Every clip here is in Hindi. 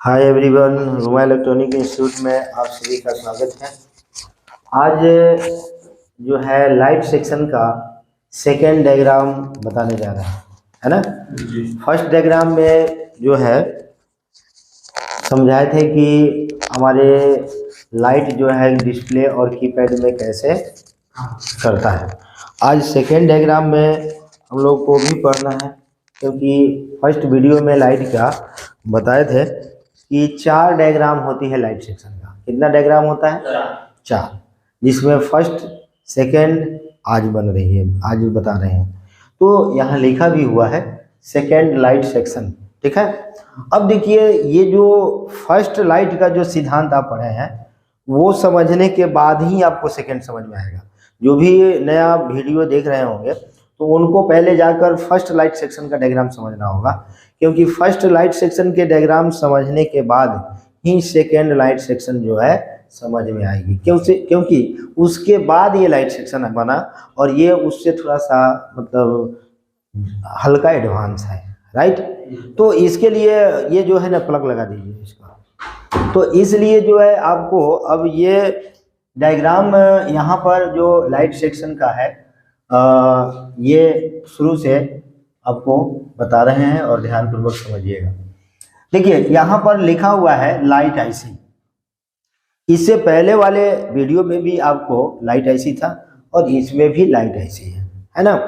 Hi everyone, Ruma electronic institute में आप सभी का स्वागत है। आज जो है लाइट सेक्शन का सेकेंड डायग्राम बताने जा रहे हैं, है ना। फर्स्ट डायग्राम में जो है समझाए थे कि हमारे लाइट जो है डिस्प्ले और कीपैड में कैसे करता है। आज सेकेंड डायग्राम में हम लोग को भी पढ़ना है, क्योंकि फर्स्ट वीडियो में लाइट का बताए थे कि 4 डायग्राम होती है लाइट सेक्शन का। कितना डायग्राम होता है? 4, जिसमें फर्स्ट सेकेंड आज बन रही है, आज बता रहे हैं। तो यहाँ लिखा भी हुआ है सेकेंड लाइट सेक्शन, ठीक है। अब देखिए, ये जो फर्स्ट लाइट का जो सिद्धांत आप पढ़े हैं वो समझने के बाद ही आपको सेकेंड समझ में आएगा। जो भी नया वीडियो देख रहे होंगे तो उनको पहले जाकर फर्स्ट लाइट सेक्शन का डायग्राम समझना होगा, क्योंकि फर्स्ट लाइट सेक्शन के डायग्राम समझने के बाद ही सेकेंड लाइट सेक्शन जो है समझ में आएगी। क्योंकि उसके बाद ये लाइट सेक्शन बना और ये उससे थोड़ा सा मतलब हल्का एडवांस है, राइट। तो इसके लिए ये जो है ना प्लग लगा दीजिए इसका। तो इसलिए जो है आपको अब ये डायग्राम यहाँ पर जो लाइट सेक्शन का है ये शुरू से आपको बता रहे हैं और ध्यानपूर्वक समझिएगा। देखिए, यहाँ पर लिखा हुआ है लाइट आईसी। इससे पहले वाले वीडियो में भी आपको लाइट आईसी था और इसमें भी लाइट आईसी है ना।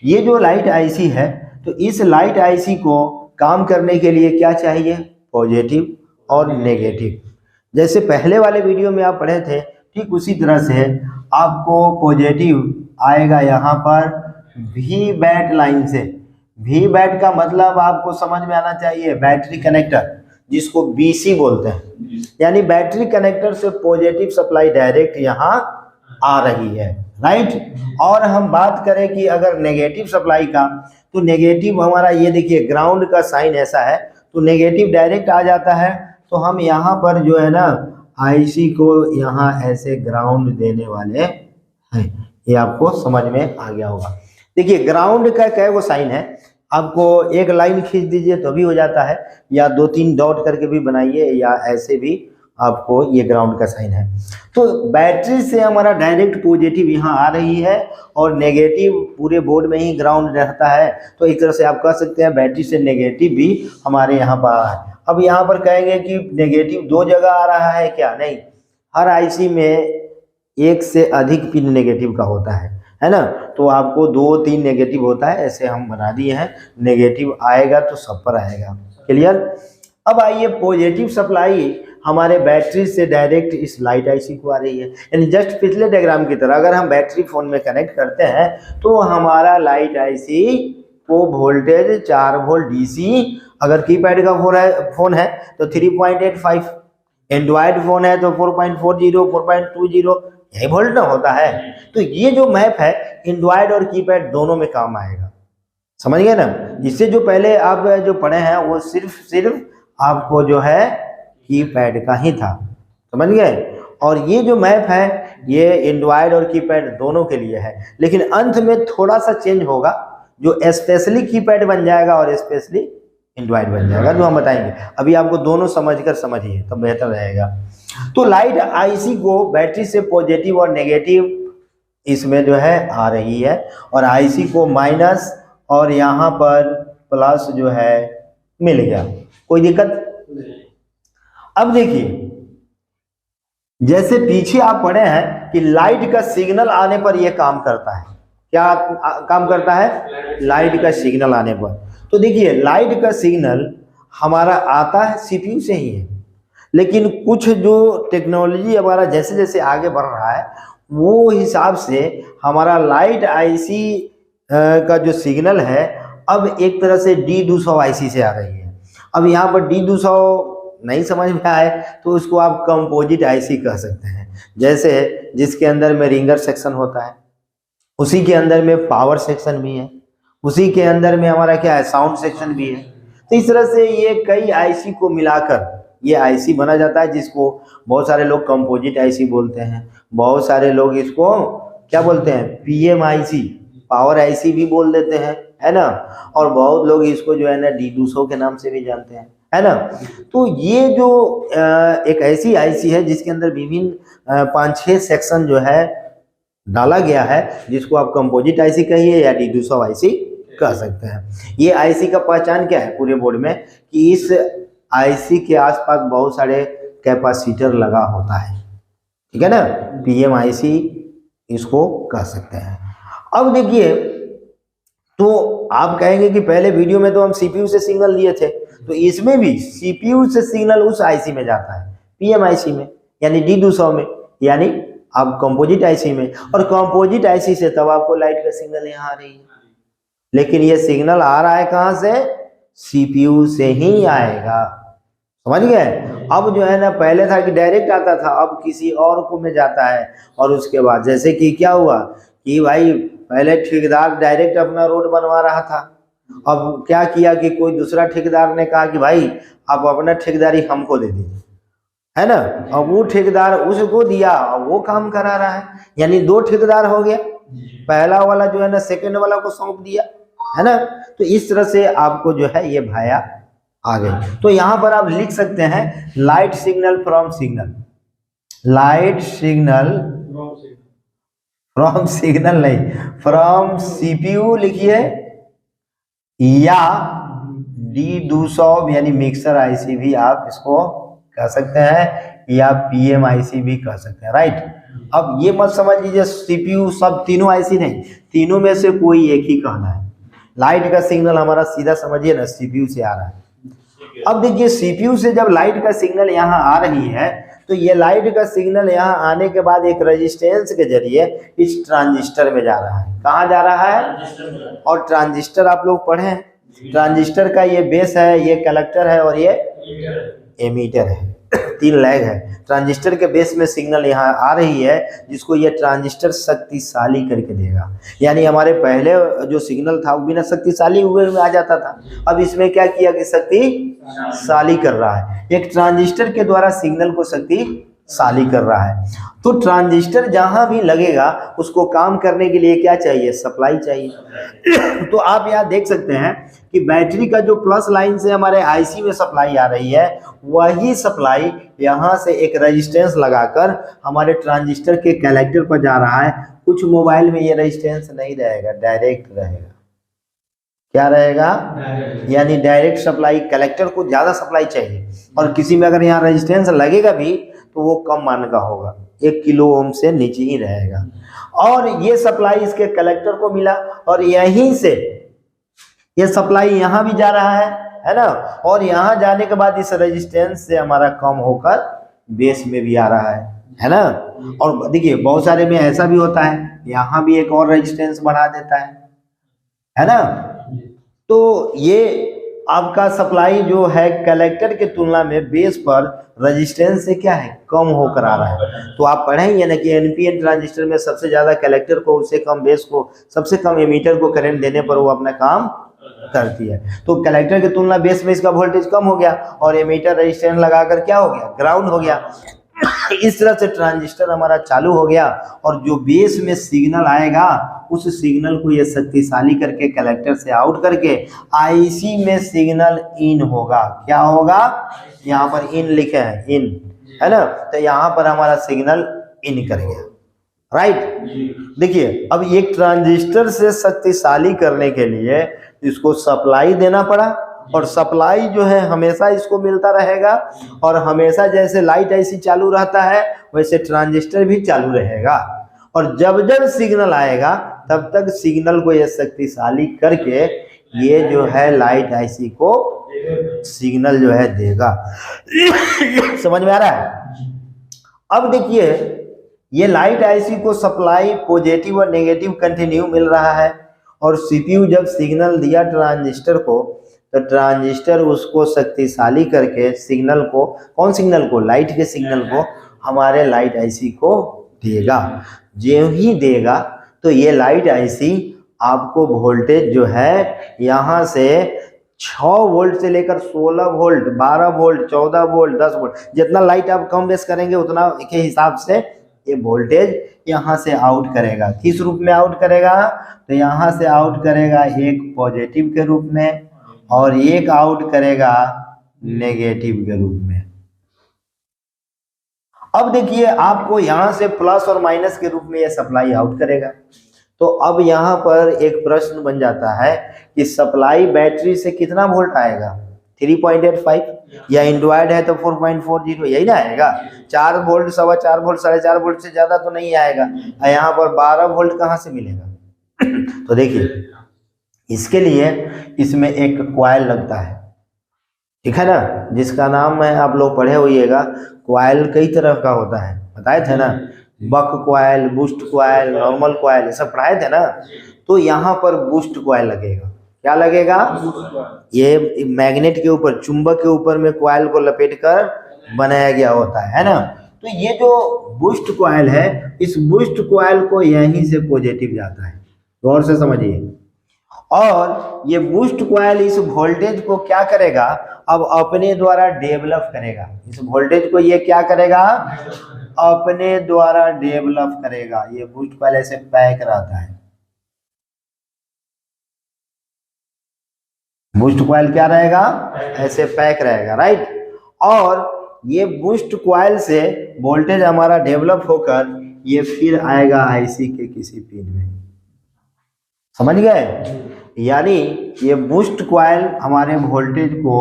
ये जो लाइट आईसी है, तो इस लाइट आईसी को काम करने के लिए क्या चाहिए? पॉजिटिव और नेगेटिव। जैसे पहले वाले वीडियो में आप पढ़े थे, ठीक उसी तरह से आपको पॉजिटिव आएगा यहाँ पर वी बैट लाइन से। वी बैट का मतलब आपको समझ में आना चाहिए बैटरी कनेक्टर, जिसको बीसी बोलते हैं। यानी बैटरी कनेक्टर से पॉजिटिव सप्लाई डायरेक्ट यहाँ आ रही है, राइट। और हम बात करें कि अगर नेगेटिव सप्लाई का, तो नेगेटिव हमारा ये देखिए ग्राउंड का साइन ऐसा है, तो नेगेटिव डायरेक्ट आ जाता है। तो हम यहाँ पर जो है ना आईसी को यहाँ ऐसे ग्राउंड देने वाले हैं। ये आपको समझ में आ गया होगा। देखिए, ग्राउंड का क्या वो साइन है, आपको एक लाइन खींच दीजिए तो भी हो जाता है, या 2-3 डॉट करके भी बनाइए, या ऐसे भी आपको ये ग्राउंड का साइन है। तो बैटरी से हमारा डायरेक्ट पॉजिटिव यहाँ आ रही है और नेगेटिव पूरे बोर्ड में ही ग्राउंड रहता है। तो एक तरह से आप कह सकते हैं बैटरी से नेगेटिव भी हमारे यहाँ पर आ रहा है। अब यहाँ पर कहेंगे कि नेगेटिव 2 जगह आ रहा है क्या? नहीं, हर आईसी में 1 से अधिक पिन नेगेटिव का होता है ना। तो आपको 2-3 नेगेटिव होता है, ऐसे हम बना दिए हैं। नेगेटिव आएगा तो सब पर आएगा, क्लियर। अब आइए, पॉजिटिव सप्लाई हमारे बैटरी से डायरेक्ट इस लाइट आईसी को आ रही है। यानी जस्ट पिछले डायग्राम की तरह अगर हम बैटरी फोन में कनेक्ट करते हैं तो हमारा लाइट आईसी को वोल्टेज 4 वोल्ट डीसी, अगर कीपैड का फोन है तो 3.85, एंड्रॉयड फोन है तो 4.40, 4.20, यही वोल्ट ना होता है। तो ये जो मैप है एंड्रॉयड और कीपैड दोनों में काम आएगा, समझ गए ना। इससे जो पहले आप जो पढ़े हैं वो सिर्फ आपको जो है कीपैड का ही था, समझ गए। और ये जो मैप है ये एंड्रॉयड और कीपैड दोनों के लिए है, लेकिन अंत में थोड़ा सा चेंज होगा, जो स्पेशली कीपैड बन जाएगा और स्पेशली एंड्रॉयड बन जाएगा, जो हम बताएंगे। अभी आपको दोनों समझकर समझिए तब बेहतर रहेगा। तो लाइट आईसी को बैटरी से पॉजिटिव और नेगेटिव इसमें जो है आ रही है, और आईसी को माइनस और यहाँ पर प्लस जो है मिल गया, कोई दिक्कत। अब देखिए, जैसे पीछे आप पढ़े हैं कि लाइट का सिग्नल आने पर यह काम करता है। क्या काम करता है? लाइट का सिग्नल आने पर। तो देखिए, लाइट का सिग्नल हमारा आता है सीपीयू से ही है, लेकिन कुछ जो टेक्नोलॉजी हमारा जैसे जैसे आगे बढ़ रहा है वो हिसाब से हमारा लाइट आईसी का जो सिग्नल है अब एक तरह से D200 आईसी से आ रही है। अब यहाँ पर D200 नहीं समझ में आए तो उसको आप कंपोजिट आईसी कह सकते हैं। जैसे जिसके अंदर में रिंगर सेक्शन होता है, उसी के अंदर में पावर सेक्शन भी है, उसी के अंदर में हमारा क्या है, साउंड सेक्शन भी है। तो इस तरह से ये कई आईसी को मिलाकर ये आईसी बना जाता है, जिसको बहुत सारे लोग कंपोजिट आईसी बोलते हैं, बहुत सारे लोग इसको क्या बोलते हैं, पीएम आईसी, पावर आईसी भी बोल देते हैं, है ना। और बहुत लोग इसको जो है ना D200 के नाम से भी जानते हैं, है ना। तो ये जो एक ऐसी आईसी है जिसके अंदर विभिन्न 5-6 सेक्शन जो है डाला गया है, जिसको आप कंपोजिट आईसी कहिए या D200 आईसी कह सकते हैं। ये आईसी का पहचान क्या है पूरे बोर्ड में, कि इस आईसी के आसपास बहुत सारे कैपेसिटर लगा होता है, ठीक है ना, पीएम आईसी इसको कह सकते हैं। अब देखिए, तो आप कहेंगे कि पहले वीडियो में तो हम सीपीयू से सिग्नल लिए थे, तो इसमें भी सीपीयू से सिग्नल उस आईसी में जाता है, पीएम आईसी में, यानी D200 में, यानी आप कंपोजिट आईसी में, और कंपोजिट आईसी से तब आपको लाइट का सिग्नल यहाँ आ रही है। लेकिन ये सिग्नल आ रहा है कहाँ से? सीपीयू से ही आएगा, समझ गए। अब जो है ना, पहले था कि डायरेक्ट आता था, अब किसी और को में जाता है। और उसके बाद जैसे कि क्या हुआ कि भाई पहले ठेकेदार डायरेक्ट अपना रोड बनवा रहा था, अब क्या किया कि कोई दूसरा ठेकेदार ने कहा कि भाई आप अपना ठेकेदारी हमको दे दीजिए, है ना। अब वो ठेकेदार उसको दिया और वो काम करा रहा है, यानी 2 ठेकेदार हो गया। पहला वाला जो है ना सेकंड वाला को सौंप दिया, है ना। तो इस तरह से आपको जो है ये भाया आ गई। तो यहाँ पर आप लिख सकते हैं light signal from signal, light signal from signal नहीं, फ्रॉम सीपीयू लिखिए, या D200 यानी मिक्सर आईसी भी आप इसको कह सकते हैं, या पीएम आईसी भी कह सकते हैं, राइट। अब ये मत समझ लीजिए सीपीयू सब तीनों आईसी नहीं, तीनों में से कोई एक ही कहना है। लाइट का सिग्नल हमारा सीधा समझिए ना सीपीयू से आ रहा है। अब देखिए, सीपीयू से जब लाइट का सिग्नल यहाँ आ रही है, तो ये लाइट का सिग्नल यहाँ आने के बाद एक रेजिस्टेंस के जरिए इस ट्रांजिस्टर में जा रहा है। कहाँ जा रहा है? और ट्रांजिस्टर आप लोग पढ़े हैं, ट्रांजिस्टर का ये बेस है, ये कलेक्टर है और ये एमीटर है, 3 लैग है। ट्रांजिस्टर के बेस में सिग्नल यहाँ आ रही है, जिसको ये ट्रांजिस्टर शक्तिशाली करके देगा। यानी हमारे पहले जो सिग्नल था वो बिना शक्तिशाली हुए आ जाता था, अब इसमें क्या किया कि शक्तिशाली कर रहा है, एक ट्रांजिस्टर के द्वारा सिग्नल को शक्तिशाली कर रहा है। तो ट्रांजिस्टर जहां भी लगेगा उसको काम करने के लिए क्या चाहिए? सप्लाई चाहिए। तो आप यहाँ देख सकते हैं कि बैटरी का जो प्लस लाइन से हमारे आईसी में सप्लाई आ रही है, वही सप्लाई यहाँ से एक रेजिस्टेंस लगाकर हमारे ट्रांजिस्टर के कलेक्टर पर जा रहा है। कुछ मोबाइल में ये रेजिस्टेंस नहीं रहेगा, डायरेक्ट रहेगा। क्या रहेगा? यानी डायरेक्ट सप्लाई, कलेक्टर को ज्यादा सप्लाई चाहिए, और किसी में अगर यहाँ रेजिस्टेंस लगेगा भी तो वो कम मान का होगा, 1 किलो ओम से नीचे ही रहेगा। और ये सप्लाई इसके कलेक्टर को मिला, और यहीं से ये सप्लाई यहाँ भी जा रहा है ना, और यहाँ जाने के बाद इस रेजिस्टेंस से हमारा कम होकर बेस में भी आ रहा है ना। और देखिए बहुत सारे में ऐसा भी होता है, यहाँ भी एक और रेजिस्टेंस बढ़ा देता है ना। तो ये आपका सप्लाई जो है कलेक्टर के तुलना में बेस पर रेजिस्टेंस से क्या है? कम होकर आ रहा है। तो आप पढ़ेंगे ना कि एनपीएन ट्रांजिस्टर में सबसे ज्यादा कलेक्टर को, उससे कम बेस को, सबसे कम एमीटर को करंट देने पर वो अपना काम करती है। तो कलेक्टर की तुलना बेस में इसका वोल्टेज कम हो गया, और एमीटर रेजिस्टेंस लगाकर क्या हो गया? ग्राउंड हो गया। इस तरह से ट्रांजिस्टर हमारा चालू हो गया, और जो बेस में सिग्नल आएगा उस सिग्नल को ये शक्तिशाली करके कलेक्टर से आउट करके आईसी में सिग्नल इन होगा। क्या होगा? यहाँ पर इन लिखे हैं, इन, है ना। तो यहाँ पर हमारा सिग्नल इन कर गया, राइट। देखिए, अब एक ट्रांजिस्टर से शक्तिशाली करने के लिए इसको सप्लाई देना पड़ा, और सप्लाई जो है हमेशा इसको मिलता रहेगा, और हमेशा जैसे लाइट आईसी चालू रहता है वैसे ट्रांजिस्टर भी चालू रहेगा। और जब जब सिग्नल आएगा तब तक सिग्नल को ये शक्तिशाली करके ये जो है लाइट आईसी को सिग्नल जो है देगा। समझ में आ रहा है? अब देखिए, ये लाइट आईसी को सप्लाई पॉजिटिव और नेगेटिव कंटिन्यू मिल रहा है, और सीपीयू जब सिग्नल दिया ट्रांजिस्टर को, तो ट्रांजिस्टर उसको शक्तिशाली करके सिग्नल को, कौन सिग्नल को? लाइट के सिग्नल को हमारे लाइट आईसी को देगा। जो ही देगा तो ये लाइट आईसी आपको वोल्टेज जो है यहाँ से 6 वोल्ट से लेकर 16 वोल्ट, 12 वोल्ट, 14 वोल्ट, 10 वोल्ट, जितना लाइट आप कम बेस करेंगे उतना के हिसाब से ये वोल्टेज यहाँ से आउट करेगा। किस रूप में आउट करेगा? तो यहाँ से आउट करेगा एक पॉजिटिव के रूप में, और एक आउट करेगा नेगेटिव के रूप में। अब देखिए आपको यहां से प्लस और माइनस के रूप में ये सप्लाई आउट करेगा। तो अब यहां पर एक प्रश्न बन जाता है कि सप्लाई बैटरी से कितना वोल्ट आएगा, 3.85, या एंड्रॉयड है तो 4.40, यही ना आएगा। 4 वोल्ट, 4.25 वोल्ट, 4.5 वोल्ट से ज्यादा तो नहीं आएगा। यहाँ पर 12 वोल्ट कहाँ से मिलेगा? तो देखिए इसके लिए इसमें एक कॉइल लगता है, ठीक है ना, जिसका नाम है, आप लोग पढ़े होइएगा। कॉइल कई तरह का होता है, बताए थे ना, buck coil, boost coil, normal coil, ये सब पढ़ाए थे ना। तो यहाँ पर बूस्ट कॉइल लगेगा। क्या लगेगा? ये मैग्नेट के ऊपर, चुंबक के ऊपर में कॉइल को लपेट कर बनाया गया होता है ना। तो ये जो बूस्ट कॉइल है, इस बूस्ट कॉइल को यहीं से पॉजिटिव जाता है, गौर से समझिए। और ये बूस्ट कॉइल इस वोल्टेज को क्या करेगा, अब अपने द्वारा डेवलप करेगा। इस वोल्टेज को ये क्या करेगा, अपने द्वारा डेवलप करेगा। ये बूस्ट कॉइल ऐसे पैक रहता है। बूस्ट कॉइल क्या रहेगा, ऐसे पैक रहेगा, राइट। और ये बूस्ट कॉइल से वोल्टेज हमारा डेवलप होकर ये फिर आएगा आईसी के किसी पिन में, समझ गए। यानी ये बूस्ट कॉइल हमारे वोल्टेज को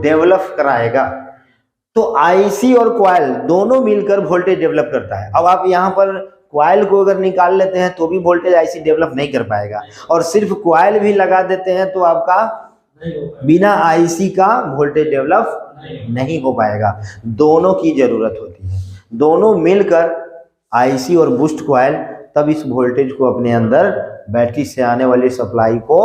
डेवलप कराएगा। तो आईसी और कॉइल दोनों मिलकर वोल्टेज डेवलप करता है। अब आप यहाँ पर कॉइल को अगर निकाल लेते हैं तो भी वोल्टेज आईसी डेवलप नहीं कर पाएगा, और सिर्फ कॉइल भी लगा देते हैं तो आपका बिना आईसी का वोल्टेज डेवलप नहीं हो पाएगा। दोनों की जरूरत होती है, दोनों मिलकर आईसी और बूस्ट कॉइल तब इस वोल्टेज को अपने अंदर बैटरी से आने वाली सप्लाई को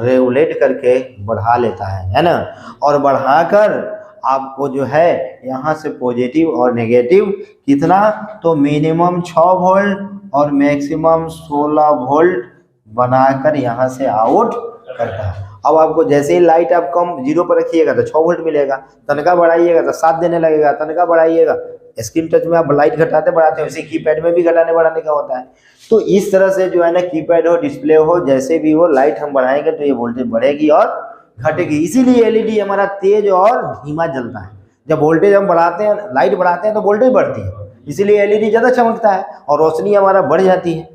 रेगुलेट करके बढ़ा लेता है ना। और बढ़ाकर आपको जो है यहाँ से पॉजिटिव और नेगेटिव कितना, तो मिनिमम 6 वोल्ट और मैक्सिमम 16 वोल्ट बनाकर यहाँ से आउट करता है। अब आपको जैसे ही लाइट आप कम 0 पर रखिएगा तो 6 वोल्ट मिलेगा, तनका बढ़ाइएगा तो 7 देने लगेगा, तनका बढ़ाइएगा, स्क्रीन टच में आप लाइट घटाते बढ़ाते हैं, उसी कीपैड में भी घटाने बढ़ाने का होता है। तो इस तरह से जो है ना, कीपैड हो, डिस्प्ले हो, जैसे भी हो, लाइट हम बढ़ाएंगे तो ये वोल्टेज बढ़ेगी और घटेगी। इसीलिए एलईडी हमारा तेज और धीमा जलता है। जब वोल्टेज हम बढ़ाते हैं, लाइट बढ़ाते हैं तो वोल्टेज बढ़ती है, इसीलिए एलईडी ज्यादा चमकता है और रोशनी हमारा बढ़ जाती है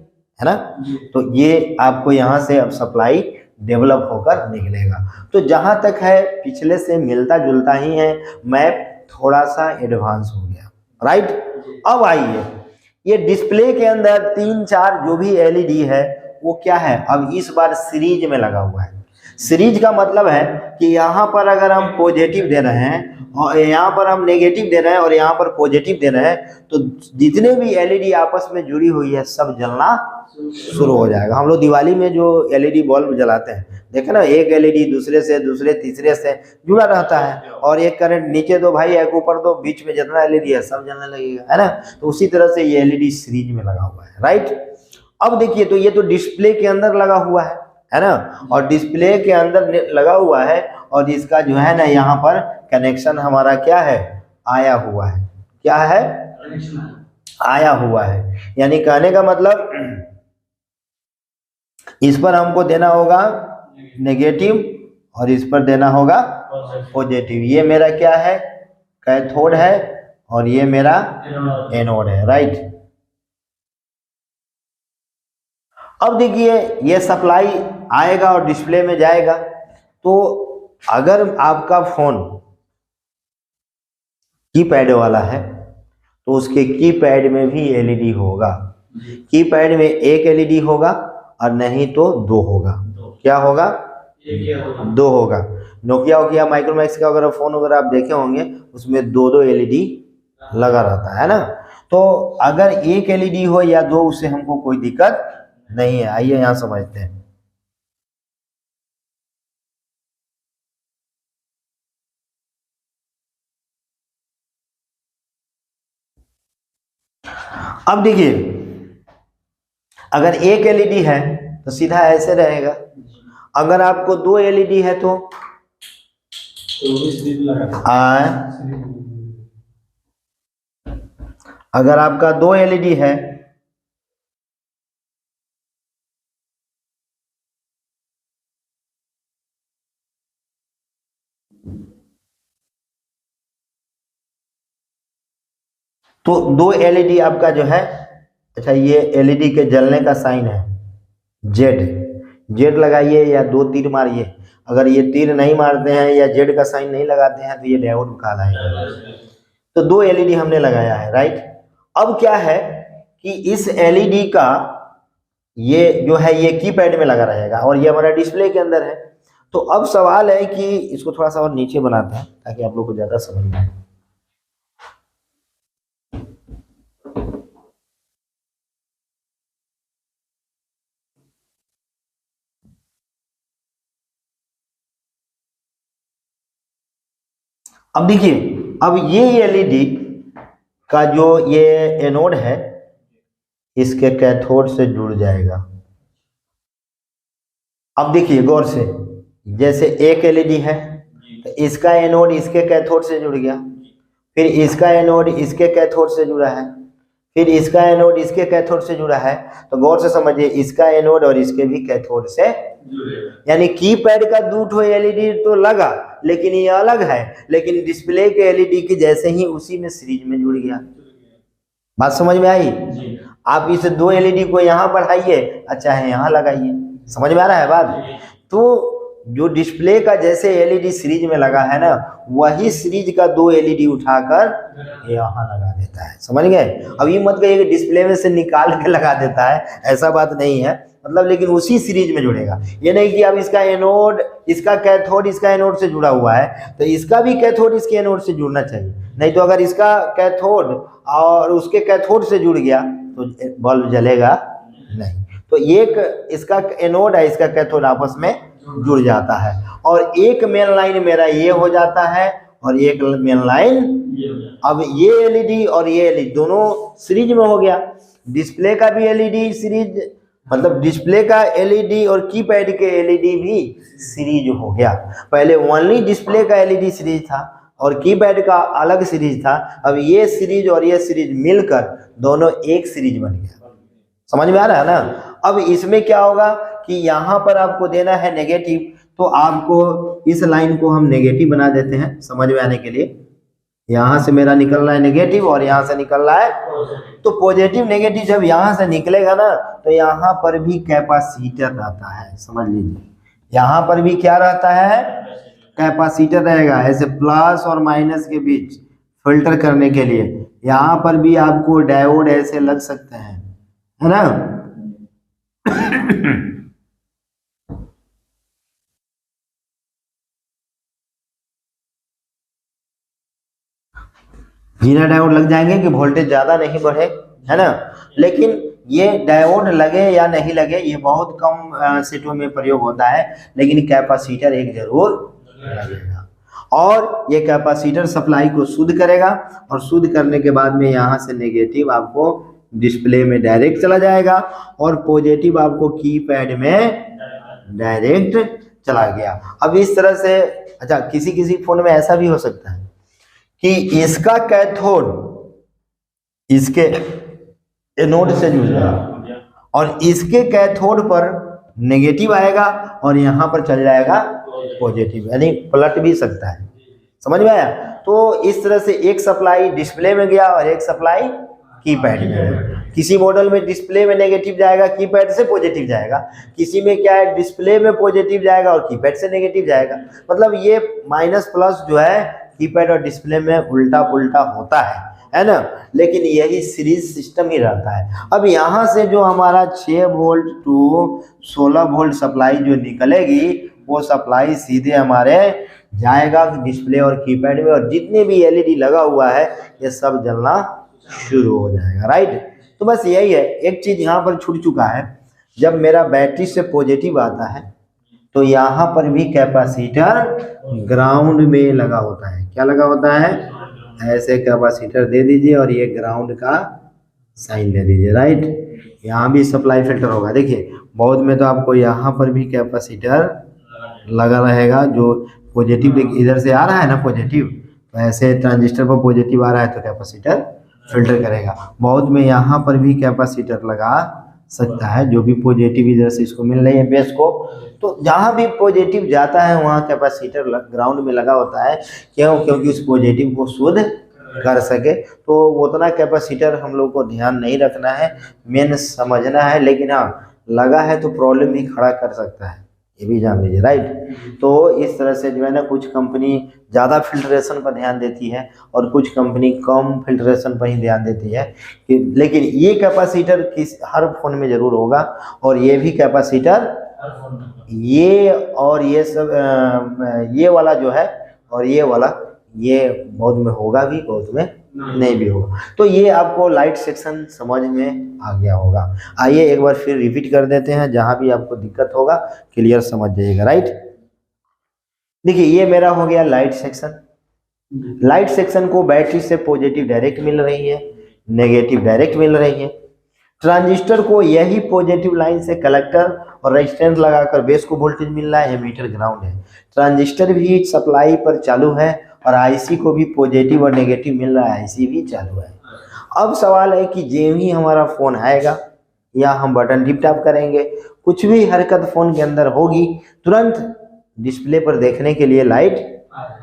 ना। तो ये आपको यहाँ से अब सप्लाई डेवलप होकर निकलेगा। तो जहां तक है पिछले से मिलता जुलता ही है, मैप थोड़ा सा एडवांस हो गया, राइट। अब आइए, ये डिस्प्ले के अंदर 3-4 जो भी एलईडी है वो क्या है, अब इस बार सीरीज में लगा हुआ है। सीरीज का मतलब है कि यहाँ पर अगर हम पॉजिटिव दे रहे हैं और यहाँ पर हम नेगेटिव दे रहे हैं और यहाँ पर पॉजिटिव दे रहे हैं, तो जितने भी एलईडी आपस में जुड़ी हुई है सब जलना शुरू हो जाएगा। हम लोग दिवाली में जो एलईडी बल्ब जलाते हैं, देखे ना, एक एलईडी दूसरे से, दूसरे तीसरे से जुड़ा रहता है, और एक करंट नीचे दो भाई, एक ऊपर दो, बीच में जितना एलईडी है सब जलने लगेगा, है ना। तो उसी तरह से ये एलईडी सीरीज में लगा हुआ है, राइट। अब देखिए, तो ये तो डिस्प्ले के अंदर लगा हुआ है ना, और डिस्प्ले के अंदर लगा हुआ है, और इसका जो है ना यहाँ पर कनेक्शन हमारा क्या है, आया हुआ है। क्या है, आया हुआ है। यानी कहने का मतलब इस पर हमको देना होगा नेगेटिव और इस पर देना होगा पॉजिटिव। ये मेरा क्या है, कैथोड है, और ये मेरा एनोड है, राइट। अब देखिए, ये सप्लाई आएगा और डिस्प्ले में जाएगा। तो अगर आपका फोन कीपैड वाला है तो उसके कीपैड में भी एलईडी होगा। कीपैड में एक एलईडी होगा और नहीं तो 2 होगा। क्या होगा, 2 होगा। नोकिया वोकिया माइक्रोमैक्स का अगर फोन वगैरह आप देखे होंगे, उसमें 2 एलईडी लगा रहता है ना। तो अगर एक एलईडी हो या 2, उससे हमको कोई दिक्कत नहीं है। आइए यहाँ समझते हैं। अब देखिए, अगर एक एलईडी है तो सीधा ऐसे रहेगा। अगर आपको 2 एलईडी है तो अगर आपका 2 एलईडी है तो दो एलईडी आपका जो है, अच्छा ये एलईडी के जलने का साइन है जेड, जेड लगाइए या दो तीर मारिए। अगर ये तीर नहीं मारते हैं या जेड का साइन नहीं लगाते हैं तो ये डायोड कहलाएगा। तो दो एलईडी हमने लगाया है, राइट। अब क्या है कि इस एलईडी का ये जो है ये कीपैड में लगा रहेगा और ये हमारा डिस्प्ले के अंदर है। तो अब सवाल है कि इसको थोड़ा सा और नीचे बनाते हैं ताकि आप लोग को ज्यादा समझ में आए। अब देखिए, अब ये एलईडी का जो ये एनोड है इसके कैथोड से जुड़ जाएगा। अब देखिए गौर से, जैसे एक एलईडी है तो इसका एनोड इसके कैथोड से जुड़ गया, फिर इसका एनोड इसके कैथोड से जुड़ा है, फिर इसका एनोड इसके कैथोड से जुड़ा है। तो गौर से समझिए, इसका एनोड और इसके भी कैथोड से, यानी कीपैड का दो एलईडी तो लगा लेकिन ये अलग है, लेकिन डिस्प्ले के एलईडी की जैसे ही उसी में सीरीज में जुड़ गया। बात समझ में आई? आप इस दो एलईडी को यहाँ बढ़ाइए, अच्छा है यहाँ लगाइए। समझ में आ रहा है बात? तो जो डिस्प्ले का जैसे एलईडी सीरीज में लगा है ना, वही सीरीज का दो एलईडी उठाकर यहाँ लगा देता है। समझ गए? अब ये मत कहिए कि डिस्प्ले में से निकाल के लगा देता है, ऐसा बात नहीं है। मतलब लेकिन उसी सीरीज में जुड़ेगा। ये नहीं कि अब इसका एनोड इसका कैथोड इसका एनोड से जुड़ा हुआ है तो इसका भी कैथोड इसके एनोड से जुड़ना चाहिए। नहीं तो अगर इसका कैथोड और उसके कैथोड से जुड़ गया तो बल्ब जलेगा नहीं। तो एक इसका एनोड है, इसका कैथोड आपस में जुड़ जाता है और एक मेन लाइन मेरा ये हो जाता है और एक मेन लाइन, अब ये एलईडी और ये एलईडी दोनों सीरीज में हो गया। डिस्प्ले का भी एलईडी सीरीज, मतलब डिस्प्ले का एलईडी और कीपैड के एलईडी भी सीरीज हो गया। पहले ओनली डिस्प्ले का एलईडी सीरीज था और कीपैड का अलग सीरीज था। अब ये सीरीज और ये सीरीज मिलकर दोनों एक सीरीज बन गया। समझ में आ रहा है ना? अब इसमें क्या होगा कि यहाँ पर आपको देना है नेगेटिव, तो आपको इस लाइन को हम नेगेटिव बना देते हैं समझ में आने के लिए। यहाँ से मेरा निकल रहा है नेगेटिव और यहाँ से निकल रहा है, तो पॉजिटिव नेगेटिव जब यहाँ से निकलेगा ना तो यहाँ पर भी कैपेसिटर रहता है। समझ लीजिए, यहाँ पर भी क्या रहता है? कैपेसिटर रहेगा। ऐसे प्लस और माइनस के बीच फिल्टर करने के लिए यहाँ पर भी आपको डायोड ऐसे लग सकते हैं, है ना? जीना डायोड लग जाएंगे कि वोल्टेज ज्यादा नहीं बढ़े, है ना? लेकिन ये डायोड लगे या नहीं लगे ये बहुत कम सेटों में प्रयोग होता है, लेकिन कैपेसिटर एक जरूर लगेगा। और ये कैपेसिटर सप्लाई को शुद्ध करेगा और शुद्ध करने के बाद में यहाँ से नेगेटिव आपको डिस्प्ले में डायरेक्ट चला जाएगा और पॉजिटिव आपको कीपैड में डायरेक्ट चला गया। अब इस तरह से, अच्छा किसी किसी फोन में ऐसा भी हो सकता है कि इसका कैथोड इसके एनोड से जुड़ जाएगा और इसके कैथोड पर नेगेटिव आएगा और यहाँ पर चल जाएगा पॉजिटिव, यानी पलट भी सकता है। समझ में आया? तो इस तरह से एक सप्लाई डिस्प्ले में गया और एक सप्लाई कीपैड में गया। किसी मॉडल में डिस्प्ले में नेगेटिव जाएगा, कीपैड से पॉजिटिव जाएगा। किसी में क्या है, डिस्प्ले में पॉजिटिव जाएगा और कीपैड से नेगेटिव जाएगा। मतलब ये माइनस प्लस जो है कीपैड और डिस्प्ले में उल्टा पुल्टा होता है ना? लेकिन यही सीरीज सिस्टम ही रहता है। अब यहाँ से जो हमारा 6 वोल्ट टू 16 वोल्ट सप्लाई जो निकलेगी वो सप्लाई सीधे हमारे जाएगा डिस्प्ले और कीपैड में और जितने भी एलईडी लगा हुआ है ये सब जलना शुरू हो जाएगा, राइट? तो बस यही है। एक चीज यहाँ पर छूट चुका है, जब मेरा बैटरी से पॉजिटिव आता है तो यहाँ पर भी कैपेसिटर ग्राउंड में लगा होता है। क्या लगा होता है? ऐसे कैपेसिटर दे दीजिए और ये ग्राउंड का साइन दे दीजिए, राइट? यहाँ भी सप्लाई फिल्टर होगा। देखिए बहुत में तो आपको यहाँ पर भी कैपेसिटर लगा रहेगा जो पॉजिटिव, इधर से आ रहा है ना पॉजिटिव, तो ऐसे ट्रांजिस्टर पर पॉजिटिव आ रहा है तो कैपेसिटर फिल्टर करेगा। बहुत में यहाँ पर भी कैपेसिटर लगा सकता है, जो भी पॉजिटिव इधर से इसको मिल रही है बेस को। तो जहाँ भी पॉजिटिव जाता है वहाँ कैपेसिटर ग्राउंड में लगा होता है, क्यों? क्योंकि उस पॉजिटिव को शुद्ध कर सके। तो उतना कैपेसिटर हम लोग को ध्यान नहीं रखना है, मेन समझना है। लेकिन हाँ, लगा है तो प्रॉब्लम भी खड़ा कर सकता है, ये भी जान लीजिए, राइट। तो इस तरह से जो है ना, कुछ कंपनी ज़्यादा फिल्ट्रेशन पर ध्यान देती है और कुछ कंपनी कम फिल्ट्रेशन पर ही ध्यान देती है कि, लेकिन ये कैपेसिटर हर फोन में ज़रूर होगा। और ये भी कैपेसिटर, ये और ये सब ये वाला जो है और ये वाला, ये बहुत में होगा भी, बहुत में नहीं भी होगा। तो ये आपको लाइट सेक्शन समझ में आ गया होगा। आइए एक बार फिर रिपीट कर देते हैं, जहां भी आपको दिक्कत होगा क्लियर समझ जाइएगा, राइट। देखिए, ये मेरा हो गया लाइट सेक्शन। लाइट सेक्शन को बैटरी से पॉजिटिव डायरेक्ट मिल रही है, नेगेटिव डायरेक्ट मिल रही है। ट्रांजिस्टर को यही पॉजिटिव लाइन से कलेक्टर और रेजिस्टेंस लगाकर बेस को वोल्टेज मिल रहा है, एमीटर ग्राउंड है। ट्रांजिस्टर भी सप्लाई पर चालू है और आईसी को भी पॉजिटिव और नेगेटिव मिल रहा है, आईसी भी चालू है। अब सवाल है कि जो ही हमारा फोन आएगा या हम बटन टिप टैप करेंगे, कुछ भी हरकत फोन के अंदर होगी, तुरंत डिस्प्ले पर देखने के लिए लाइट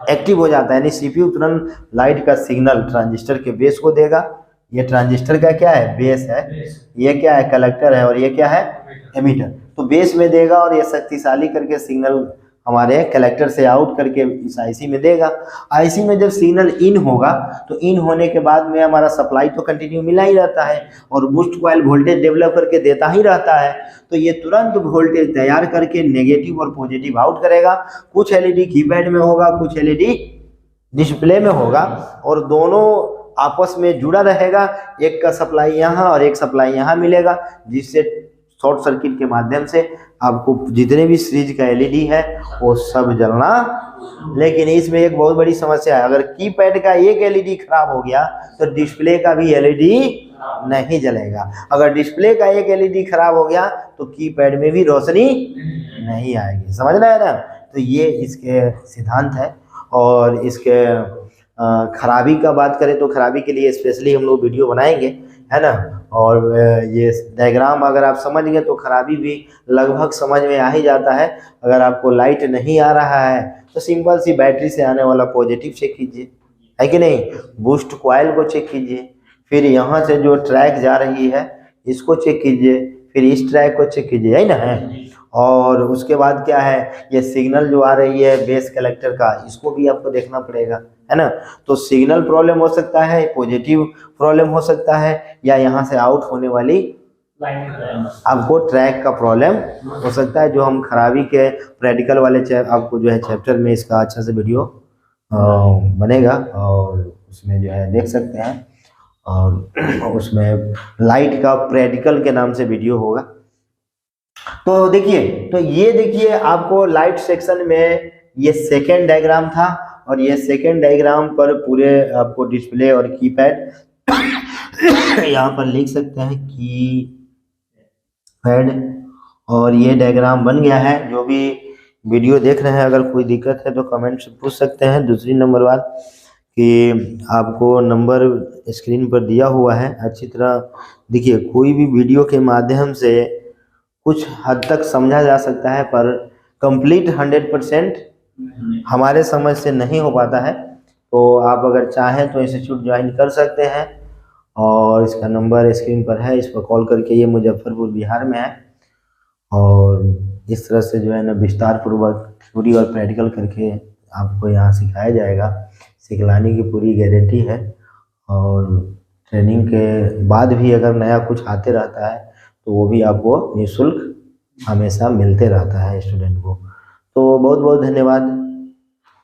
एक्टिव हो जाता है, यानी सीपीयू तुरंत लाइट का सिग्नल ट्रांजिस्टर के बेस को देगा। ये ट्रांजिस्टर का क्या है? बेस है। ये क्या है? कलेक्टर है। और ये क्या है? एमीटर। तो बेस में देगा और ये शक्तिशाली करके सिग्नल हमारे कलेक्टर से आउट करके इस आईसी में देगा। आईसी में जब सिग्नल इन होगा तो इन होने के बाद में हमारा सप्लाई तो कंटिन्यू मिला ही रहता है और बूस्ट कॉइल वोल्टेज डेवलप करके देता ही रहता है। तो ये तुरंत वोल्टेज तैयार करके नेगेटिव और पॉजिटिव आउट करेगा। कुछ एलईडी कीपैड में होगा, कुछ एलईडी डिस्प्ले में होगा और दोनों आपस में जुड़ा रहेगा। एक का सप्लाई यहाँ और एक सप्लाई यहाँ मिलेगा, जिससे शॉर्ट सर्किट के माध्यम से आपको जितने भी सीरीज का एलईडी है वो सब जलना। लेकिन इसमें एक बहुत बड़ी समस्या है, अगर कीपैड का एक एलईडी खराब हो गया तो डिस्प्ले का भी एलईडी नहीं जलेगा। अगर डिस्प्ले का एक एलईडी खराब हो गया तो कीपैड में भी रोशनी नहीं आएगी। समझ रहे हैं ना? तो ये इसके सिद्धांत है। और इसके खराबी का बात करें तो खराबी के लिए स्पेशली हम लोग वीडियो बनाएंगे, है ना। और ये डायग्राम अगर आप समझ गए तो खराबी भी लगभग समझ में आ ही जाता है। अगर आपको लाइट नहीं आ रहा है तो सिंपल सी बैटरी से आने वाला पॉजिटिव चेक कीजिए, है कि नहीं। बूस्ट कॉइल को चेक कीजिए, फिर यहाँ से जो ट्रैक जा रही है इसको चेक कीजिए, फिर इस ट्रैक को चेक कीजिए, है ना है। और उसके बाद क्या है, ये सिग्नल जो आ रही है बेस कलेक्टर का, इसको भी आपको देखना पड़ेगा, है ना। तो सिग्नल प्रॉब्लम हो सकता है, पॉजिटिव प्रॉब्लम हो सकता है, या यहाँ से आउट होने वाली आपको ट्रैक का प्रॉब्लम हो सकता है, जो हम खराबी के प्रैक्टिकल वाले आपको जो है चैप्टर में इसका अच्छा से वीडियो बनेगा और उसमें जो है देख सकते हैं। और उसमें लाइट का प्रैक्टिकल के नाम से वीडियो होगा। तो देखिए, तो ये देखिए आपको लाइट सेक्शन में ये सेकेंड डायग्राम था और ये सेकेंड डायग्राम पर पूरे आपको डिस्प्ले और कीपैड यहाँ पर लिख सकते हैं कीपैड, और ये डायग्राम बन गया है। जो भी वीडियो देख रहे हैं अगर कोई दिक्कत है तो कमेंट से पूछ सकते हैं। दूसरी नंबर बात कि आपको नंबर स्क्रीन पर दिया हुआ है, अच्छी तरह देखिए। कोई भी वीडियो के माध्यम से कुछ हद तक समझा जा सकता है, पर कंप्लीट 100% हमारे समझ से नहीं हो पाता है। तो आप अगर चाहें तो इंस्टीट्यूट ज्वाइन कर सकते हैं और इसका नंबर स्क्रीन पर है, इस पर कॉल करके। ये मुजफ्फरपुर बिहार में है और इस तरह से जो है ना विस्तार पूर्वक थ्योरी और प्रैक्टिकल करके आपको यहाँ सिखाया जाएगा। सिखलाने की पूरी गारंटी है और ट्रेनिंग के बाद भी अगर नया कुछ आते रहता है तो वो भी आपको निःशुल्क हमेशा मिलते रहता है स्टूडेंट को। तो बहुत बहुत धन्यवाद।